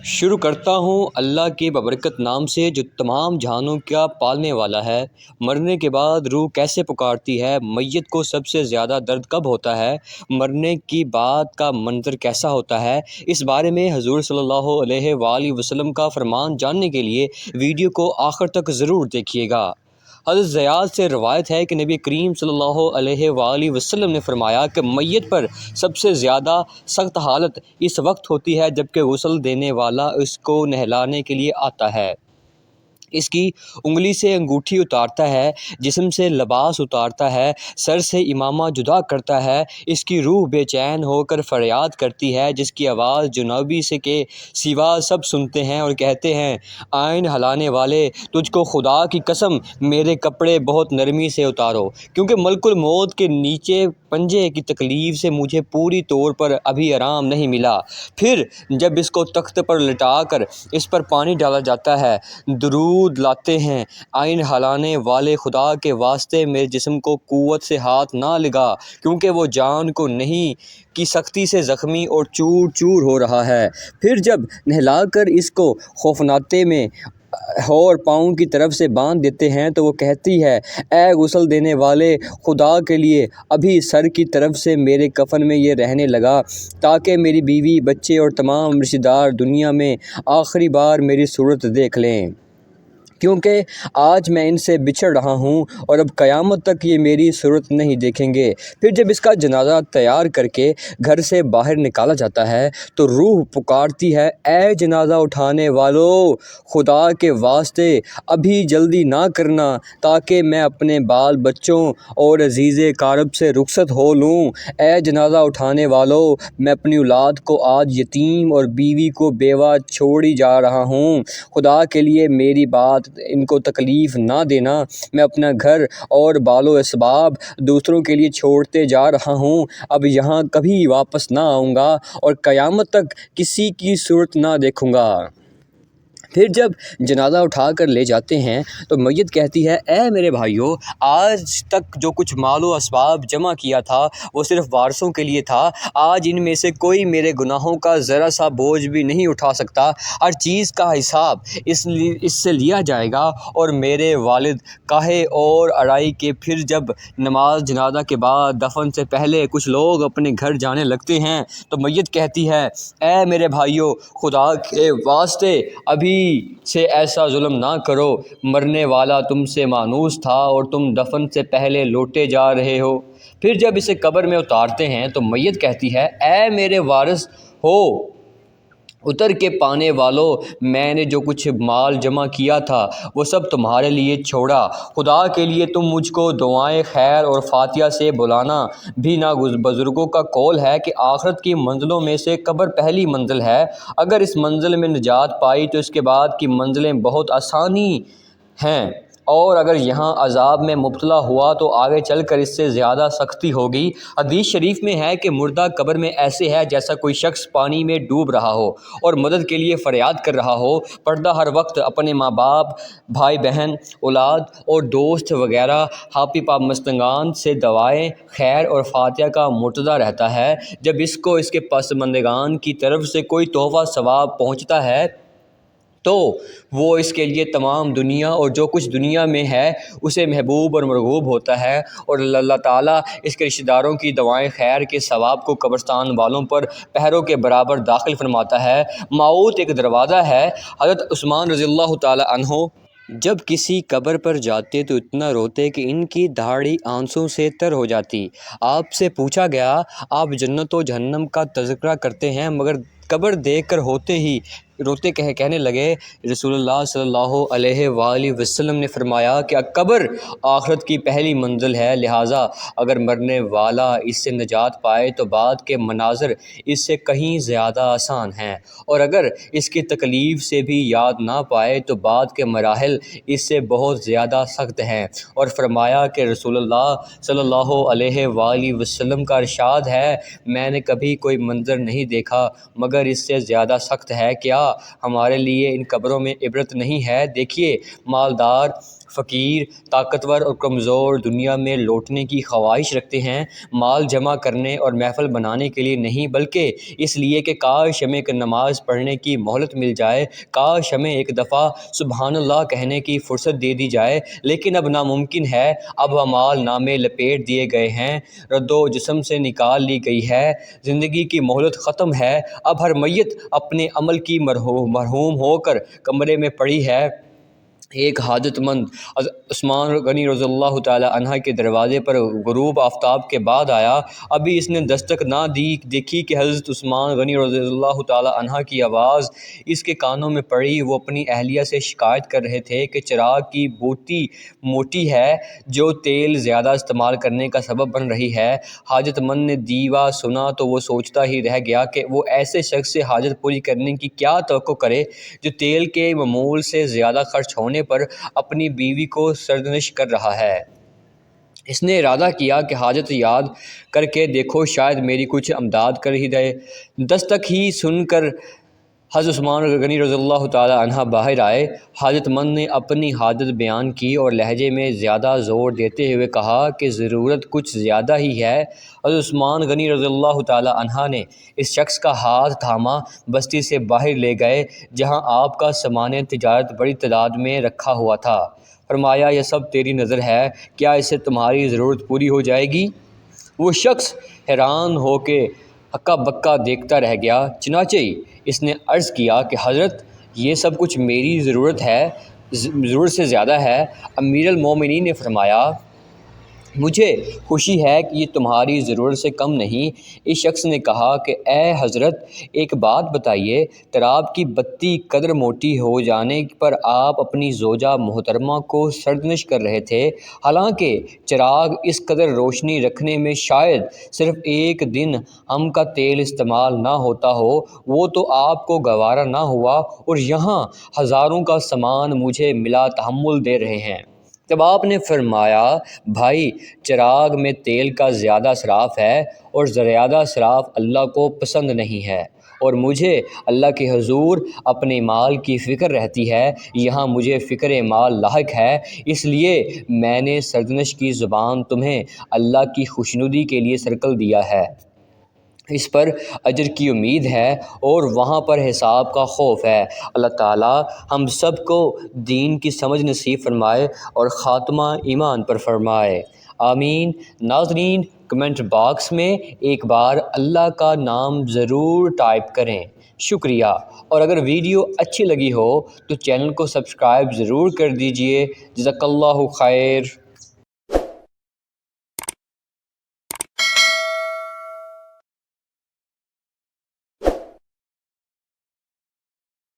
شروع کرتا ہوں اللہ کے بابرکت نام سے جو تمام جہانوں کا پالنے والا ہے۔ مرنے کے بعد روح کیسے پکارتی ہے؟ میت کو سب سے زیادہ درد کب ہوتا ہے؟ مرنے کی بعد کا منظر کیسا ہوتا ہے؟ اس بارے میں حضور صلی اللہ علیہ وآلہ وسلم کا فرمان جاننے کے لیے ویڈیو کو آخر تک ضرور دیکھیے گا۔ حضرت زیاد سے روایت ہے کہ نبی کریم صلی اللہ علیہ وآلہ وسلم نے فرمایا کہ میت پر سب سے زیادہ سخت حالت اس وقت ہوتی ہے جب کہ غسل دینے والا اس کو نہلانے کے لیے آتا ہے، اس کی انگلی سے انگوٹھی اتارتا ہے، جسم سے لباس اتارتا ہے، سر سے امامہ جدا کرتا ہے، اس کی روح بے چین ہو کر فریاد کرتی ہے جس کی آواز جنوبی سے کے سوا سب سنتے ہیں اور کہتے ہیں، آئین ہلانے والے، تجھ کو خدا کی قسم میرے کپڑے بہت نرمی سے اتارو، کیونکہ ملک الموت کے نیچے پنجے کی تکلیف سے مجھے پوری طور پر ابھی آرام نہیں ملا۔ پھر جب اس کو تخت پر لٹا کر اس پر پانی ڈالا جاتا ہے، درود لاتے ہیں، آئین ہلانے والے، خدا کے واسطے میرے جسم کو قوت سے ہاتھ نہ لگا، کیونکہ وہ جان کو نہیں کی سختی سے زخمی اور چور چور ہو رہا ہے۔ پھر جب نہلا کر اس کو خوفناتے میں اور پاؤں کی طرف سے باندھ دیتے ہیں تو وہ کہتی ہے، اے غسل دینے والے، خدا کے لیے ابھی سر کی طرف سے میرے کفن میں یہ رہنے لگا تاکہ میری بیوی، بچے اور تمام رشتہ دار دنیا میں آخری بار میری صورت دیکھ لیں، کیونکہ آج میں ان سے بچھڑ رہا ہوں اور اب قیامت تک یہ میری صورت نہیں دیکھیں گے۔ پھر جب اس کا جنازہ تیار کر کے گھر سے باہر نکالا جاتا ہے تو روح پکارتی ہے، اے جنازہ اٹھانے والو، خدا کے واسطے ابھی جلدی نہ کرنا تاکہ میں اپنے بال بچوں اور عزیز قارب سے رخصت ہو لوں۔ اے جنازہ اٹھانے والو، میں اپنی اولاد کو آج یتیم اور بیوی کو بیوہ چھوڑی جا رہا ہوں، خدا کے لیے میری بات ان کو تکلیف نہ دینا، میں اپنا گھر اور بال و اسباب دوسروں کے لیے چھوڑتے جا رہا ہوں، اب یہاں کبھی واپس نہ آؤں گا اور قیامت تک کسی کی صورت نہ دیکھوں گا۔ پھر جب جنازہ اٹھا کر لے جاتے ہیں تو میت کہتی ہے، اے میرے بھائیو، آج تک جو کچھ مال و اسباب جمع کیا تھا وہ صرف وارثوں کے لیے تھا، آج ان میں سے کوئی میرے گناہوں کا ذرا سا بوجھ بھی نہیں اٹھا سکتا، ہر چیز کا حساب اس سے لیا جائے گا۔ اور میرے والد کاہے اور اڑائی کے پھر جب نماز جنازہ کے بعد دفن سے پہلے کچھ لوگ اپنے گھر جانے لگتے ہیں تو میت کہتی ہے، اے میرے بھائیو، خدا کے واسطے ابھی سے ایسا ظلم نہ کرو، مرنے والا تم سے مانوس تھا اور تم دفن سے پہلے لوٹے جا رہے ہو۔ پھر جب اسے قبر میں اتارتے ہیں تو میت کہتی ہے، اے میرے وارث ہو اتر کے پانے والو، میں نے جو کچھ مال جمع کیا تھا وہ سب تمہارے لیے چھوڑا، خدا کے لیے تم مجھ کو دعائیں خیر اور فاتحہ سے بلانا بھی نہ۔ بزرگوں کا قول ہے کہ آخرت کی منزلوں میں سے قبر پہلی منزل ہے، اگر اس منزل میں نجات پائی تو اس کے بعد کی منزلیں بہت آسانی ہیں، اور اگر یہاں عذاب میں مبتلا ہوا تو آگے چل کر اس سے زیادہ سختی ہوگی۔ حدیث شریف میں ہے کہ مردہ قبر میں ایسے ہے جیسا کوئی شخص پانی میں ڈوب رہا ہو اور مدد کے لیے فریاد کر رہا ہو، پردہ ہر وقت اپنے ماں باپ، بھائی بہن، اولاد اور دوست وغیرہ حاپی پامستگان سے دعائیں خیر اور فاتحہ کا مرتضی رہتا ہے۔ جب اس کو اس کے پسماندگان کی طرف سے کوئی تحفہ ثواب پہنچتا ہے تو وہ اس کے لیے تمام دنیا اور جو کچھ دنیا میں ہے اسے محبوب اور مرغوب ہوتا ہے، اور اللہ تعالیٰ اس کے رشتہ داروں کی دعائیں خیر کے ثواب کو قبرستان والوں پر پہروں کے برابر داخل فرماتا ہے۔ موت ایک دروازہ ہے۔ حضرت عثمان رضی اللہ تعالیٰ عنہ جب کسی قبر پر جاتے تو اتنا روتے کہ ان کی داڑھی آنسوں سے تر ہو جاتی۔ آپ سے پوچھا گیا، آپ جنت و جہنم کا تذکرہ کرتے ہیں مگر قبر دیکھ کر روتے کہنے لگے، رسول اللہ صلی اللہ علیہ وآلہ وسلم نے فرمایا کہ قبر آخرت کی پہلی منزل ہے، لہٰذا اگر مرنے والا اس سے نجات پائے تو بعد کے مناظر اس سے کہیں زیادہ آسان ہیں، اور اگر اس کی تکلیف سے بھی یاد نہ پائے تو بعد کے مراحل اس سے بہت زیادہ سخت ہیں۔ اور فرمایا کہ رسول اللہ صلی اللہ علیہ وآلہ وسلم کا ارشاد ہے، میں نے کبھی کوئی منظر نہیں دیکھا مگر اس سے زیادہ سخت ہے، کیا ہمارے لیے ان قبروں میں عبرت نہیں ہے؟ دیکھیے، مالدار فقیر، طاقتور اور کمزور دنیا میں لوٹنے کی خواہش رکھتے ہیں، مال جمع کرنے اور محفل بنانے کے لیے نہیں، بلکہ اس لیے کہ کاش ہمیں ایک نماز پڑھنے کی مہلت مل جائے، کاش ہمیں ایک دفعہ سبحان اللہ کہنے کی فرصت دے دی جائے، لیکن اب ناممکن ہے۔ اب اعمال نامے لپیٹ دیے گئے ہیں، رد و جسم سے نکال لی گئی ہے، زندگی کی مہلت ختم ہے۔ اب ہر میت اپنے عمل کی مرحوم ہو کر کمرے میں پڑی ہے۔ ایک حاجت مند عثمان غنی رضی اللہ تعالی عنہ کے دروازے پر غروب آفتاب کے بعد آیا۔ ابھی اس نے دستک نہ دیکھی کہ حضرت عثمان غنی رضی اللہ تعالی عنہ کی آواز اس کے کانوں میں پڑی۔ وہ اپنی اہلیہ سے شکایت کر رہے تھے کہ چراغ کی بوٹی موٹی ہے جو تیل زیادہ استعمال کرنے کا سبب بن رہی ہے۔ حاجت مند نے دیوا سنا تو وہ سوچتا ہی رہ گیا کہ وہ ایسے شخص سے حاجت پوری کرنے کی کیا توقع کرے جو تیل کے معمول سے زیادہ خرچ ہونے پر اپنی بیوی کو سرزنش کر رہا ہے۔ اس نے ارادہ کیا کہ حاجت یاد کر کے دیکھو، شاید میری کچھ امداد کر ہی دے۔ دستک ہی سن کر حضرت عثمان غنی رضی اللہ تعالی عنہ باہر آئے۔ حاجت مند نے اپنی حاجت بیان کی اور لہجے میں زیادہ زور دیتے ہوئے کہا کہ ضرورت کچھ زیادہ ہی ہے۔ حضرت عثمان غنی رضی اللہ تعالی عنہ نے اس شخص کا ہاتھ تھاما، بستی سے باہر لے گئے جہاں آپ کا سامان تجارت بڑی تعداد میں رکھا ہوا تھا۔ فرمایا، یہ سب تیری نظر ہے، کیا اس سے تمہاری ضرورت پوری ہو جائے گی؟ وہ شخص حیران ہو کے ہکا بکا دیکھتا رہ گیا۔ چنانچہ اس نے عرض کیا کہ حضرت، یہ سب کچھ میری ضرورت سے زیادہ ہے۔ امیر المومنین نے فرمایا، مجھے خوشی ہے کہ یہ تمہاری ضرورت سے کم نہیں۔ اس شخص نے کہا کہ اے حضرت، ایک بات بتائیے، تراب کی بتی قدر موٹی ہو جانے پر آپ اپنی زوجہ محترمہ کو سرزنش کر رہے تھے، حالانکہ چراغ اس قدر روشنی رکھنے میں شاید صرف ایک دن ہم کا تیل استعمال نہ ہوتا ہو، وہ تو آپ کو گوارا نہ ہوا، اور یہاں ہزاروں کا سامان مجھے ملا تحمل دے رہے ہیں۔ تب آپ نے فرمایا، بھائی، چراغ میں تیل کا زیادہ اسراف ہے اور زیادہ اسراف اللہ کو پسند نہیں ہے، اور مجھے اللہ کے حضور اپنے مال کی فکر رہتی ہے، یہاں مجھے فکر مال لاحق ہے، اس لیے میں نے سرزنش کی زبان تمہیں اللہ کی خوشنودی کے لیے سرکل دیا ہے۔ اس پر اجر کی امید ہے اور وہاں پر حساب کا خوف ہے۔ اللہ تعالیٰ ہم سب کو دین کی سمجھ نصیب فرمائے اور خاتمہ ایمان پر فرمائے، آمین۔ ناظرین، کمنٹ باکس میں ایک بار اللہ کا نام ضرور ٹائپ کریں، شکریہ۔ اور اگر ویڈیو اچھی لگی ہو تو چینل کو سبسکرائب ضرور کر دیجئے۔ جزاک اللہ خیر۔